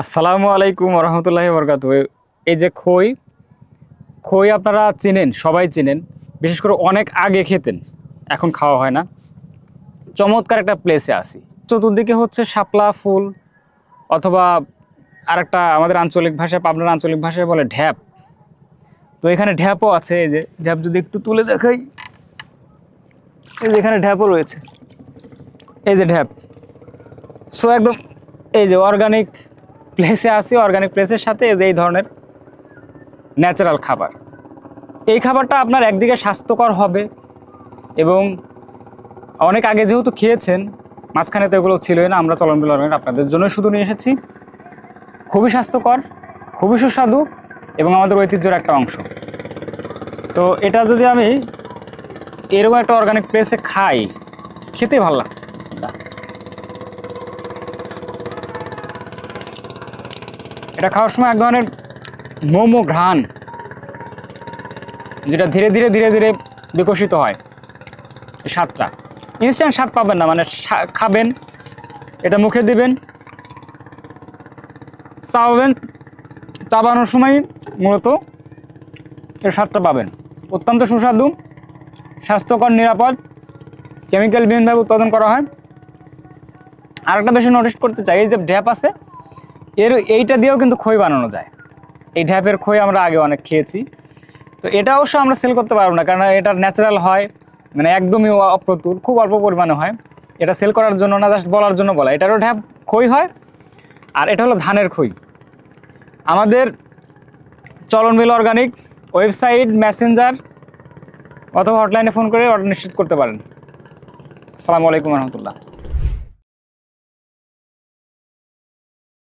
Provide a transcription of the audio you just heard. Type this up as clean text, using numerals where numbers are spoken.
আসসালামু আলাইকুম রহমতুল্লাহি বরকাতু। এই যে খই খই আপনারা চিনেন, সবাই চিনেন, বিশেষ করে অনেক আগে খেতেন, এখন খাওয়া হয় না। চমৎকার একটা প্লেসে আসি, চতুর্দিকে হচ্ছে শাপলা ফুল, অথবা আরেকটা আমাদের আঞ্চলিক ভাষায়, পাবনার আঞ্চলিক ভাষায় বলে ঢ্যাপ। তো এখানে ঢ্যাপও আছে। এই যে ঢ্যাপ যদি একটু তুলে দেখাই, এই যে এখানে ঢ্যাপও রয়েছে, এই যে ঢ্যাপ। সো একদম এই যে অর্গানিক প্লেসে আসি, অর্গানিক প্লেসের সাথে এই যে এই ধরনের ন্যাচারাল খাবার। এই খাবারটা আপনার একদিকে স্বাস্থ্যকর হবে, এবং অনেক আগে যেহেতু খেয়েছেন, মাঝখানে তো এগুলো ছিলই না, আমরা চলন বিলন আপনাদের জন্য শুধু নিয়ে এসেছি। খুবই স্বাস্থ্যকর, খুবই সুস্বাদু, এবং আমাদের ঐতিহ্যের একটা অংশ। তো এটা যদি আমি এরকম একটা অর্গানিক প্লেসে খাই, খেতে ভালো লাগছে। বিসমিল্লাহ। এটা খাওয়ার সময় এক ধরনের মোমো ঘ্রাণ, যেটা ধীরে ধীরে ধীরে ধীরে বিকশিত হয়। স্বাদটা ইনস্ট্যান্ট স্বাদ পাবেন না, মানে খাবেন, এটা মুখে দিবেন, চাবাবেন, চাবানোর সময় মূলত এর স্বাদটা পাবেন। অত্যন্ত সুস্বাদু, স্বাস্থ্যকর, নিরাপদ, কেমিক্যালবিহীনভাবে উৎপাদন করা হয়। আর একটা বেশি নোটিস করতে চাই, এই যে ঢ্যাপ আছে, এইটা দিয়েও কিন্তু খই বানানো যায়। এই ঢ্যাপের খই আমরা আগে অনেক খেয়েছি। তো এটা অবশ্য আমরা সেল করতে পারবো না, কারণ এটা ন্যাচারাল হয়, মানে একদমই অপ্রতুল, খুব অল্প পরিমাণে হয়। এটা সেল করার জন্য না, জাস্ট বলার জন্য বলা। এটারও ঢ্যাপ খই হয়, আর এটা হলো ধানের খই। আমাদের চলন মিল অর্গানিক ওয়েবসাইট, মেসেঞ্জার অথবা হটলাইনে ফোন করে অর্ডার নিশ্চিত করতে পারেন। আসসালামু আলাইকুম রহমতুল্লাহ।